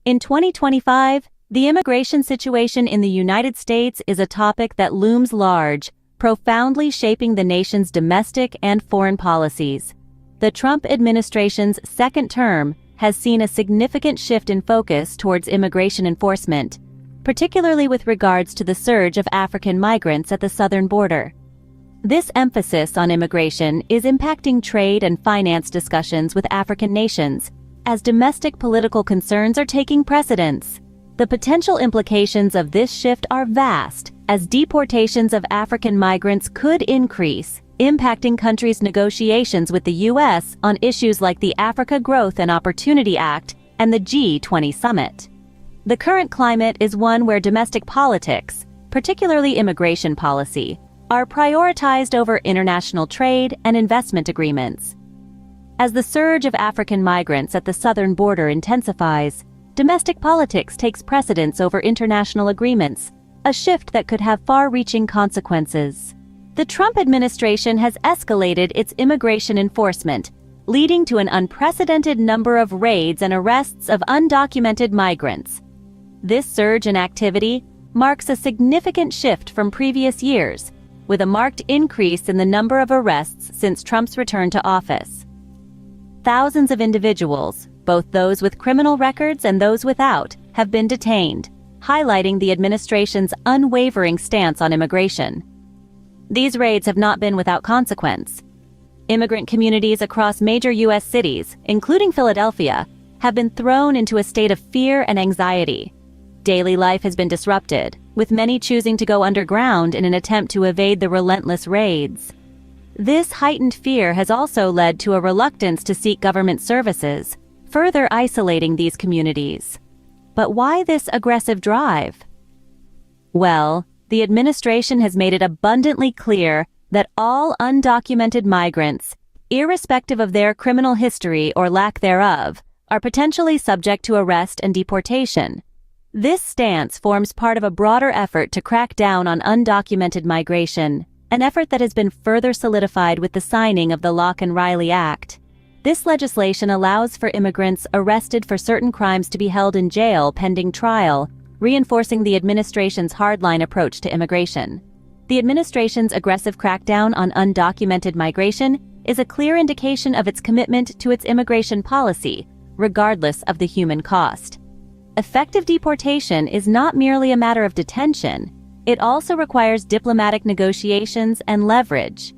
In 2025, the immigration situation in the United States is a topic that looms large, profoundly shaping the nation's domestic and foreign policies. The Trump administration's second term has seen a significant shift in focus towards immigration enforcement, particularly with regards to the surge of African migrants at the southern border. This emphasis on immigration is impacting trade and finance discussions with African nations, as domestic political concerns are taking precedence. The potential implications of this shift are vast, as deportations of African migrants could increase, impacting countries' negotiations with the U.S. on issues like the Africa Growth and Opportunity Act and the G20 summit. The current climate is one where domestic politics, particularly immigration policy, are prioritized over international trade and investment agreements. As the surge of African migrants at the southern border intensifies, domestic politics takes precedence over international agreements, a shift that could have far-reaching consequences. The Trump administration has escalated its immigration enforcement, leading to an unprecedented number of raids and arrests of undocumented migrants. This surge in activity marks a significant shift from previous years, with a marked increase in the number of arrests since Trump's return to office. Thousands of individuals, both those with criminal records and those without, have been detained, highlighting the administration's unwavering stance on immigration. These raids have not been without consequence. Immigrant communities across major U.S. cities, including Philadelphia, have been thrown into a state of fear and anxiety. Daily life has been disrupted, with many choosing to go underground in an attempt to evade the relentless raids. This heightened fear has also led to a reluctance to seek government services, further isolating these communities. But why this aggressive drive? Well, the administration has made it abundantly clear that all undocumented migrants, irrespective of their criminal history or lack thereof, are potentially subject to arrest and deportation. This stance forms part of a broader effort to crack down on undocumented migration, an effort that has been further solidified with the signing of the Locke and Riley Act. This legislation allows for immigrants arrested for certain crimes to be held in jail pending trial, reinforcing the administration's hardline approach to immigration. The administration's aggressive crackdown on undocumented migration is a clear indication of its commitment to its immigration policy, regardless of the human cost. Effective deportation is not merely a matter of detention. It also requires diplomatic negotiations and leverage.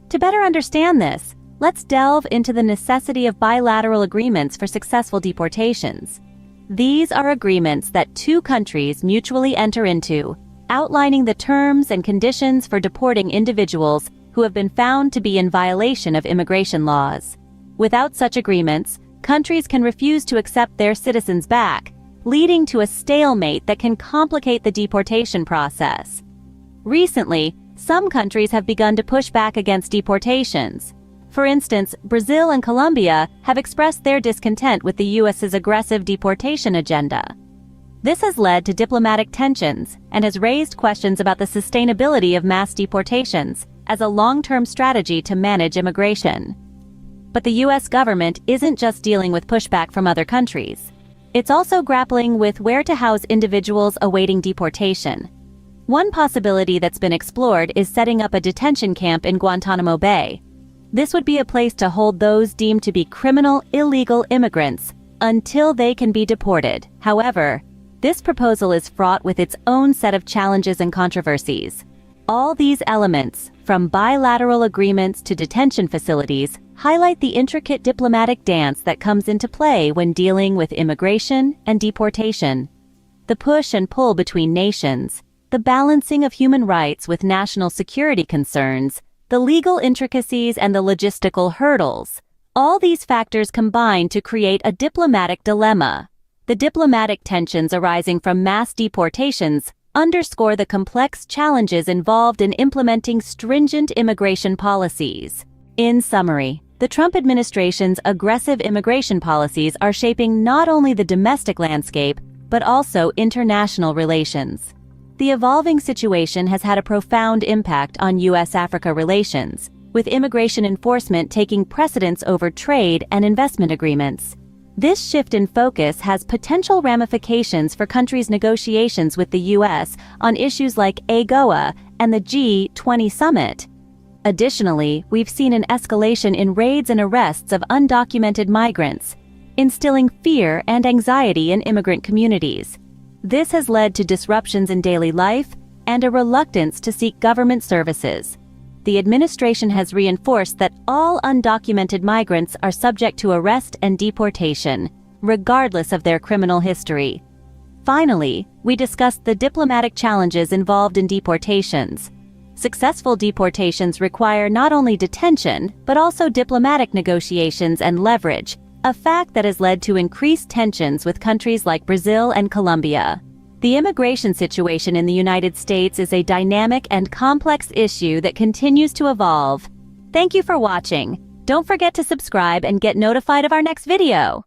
To better understand this, let's delve into the necessity of bilateral agreements for successful deportations. These are agreements that two countries mutually enter into, outlining the terms and conditions for deporting individuals who have been found to be in violation of immigration laws. Without such agreements, countries can refuse to accept their citizens back, leading to a stalemate that can complicate the deportation process. Recently, some countries have begun to push back against deportations. For instance, Brazil and Colombia have expressed their discontent with the U.S.'s aggressive deportation agenda. This has led to diplomatic tensions and has raised questions about the sustainability of mass deportations as a long-term strategy to manage immigration. But the U.S. government isn't just dealing with pushback from other countries. It's also grappling with where to house individuals awaiting deportation. One possibility that's been explored is setting up a detention camp in Guantanamo Bay. This would be a place to hold those deemed to be criminal, illegal immigrants until they can be deported. However, this proposal is fraught with its own set of challenges and controversies. All these elements, from bilateral agreements to detention facilities, highlight the intricate diplomatic dance that comes into play when dealing with immigration and deportation. The push and pull between nations, the balancing of human rights with national security concerns, the legal intricacies and the logistical hurdles, all these factors combine to create a diplomatic dilemma. The diplomatic tensions arising from mass deportations underscore the complex challenges involved in implementing stringent immigration policies. In summary, the Trump administration's aggressive immigration policies are shaping not only the domestic landscape, but also international relations. The evolving situation has had a profound impact on U.S.-Africa relations, with immigration enforcement taking precedence over trade and investment agreements. This shift in focus has potential ramifications for countries' negotiations with the U.S. on issues like AGOA and the G20 summit. Additionally, we've seen an escalation in raids and arrests of undocumented migrants, instilling fear and anxiety in immigrant communities. This has led to disruptions in daily life and a reluctance to seek government services. The administration has reinforced that all undocumented migrants are subject to arrest and deportation, regardless of their criminal history. Finally, we discussed the diplomatic challenges involved in deportations. Successful deportations require not only detention, but also diplomatic negotiations and leverage, a fact that has led to increased tensions with countries like Brazil and Colombia. The immigration situation in the United States is a dynamic and complex issue that continues to evolve. Thank you for watching. Don't forget to subscribe and get notified of our next video.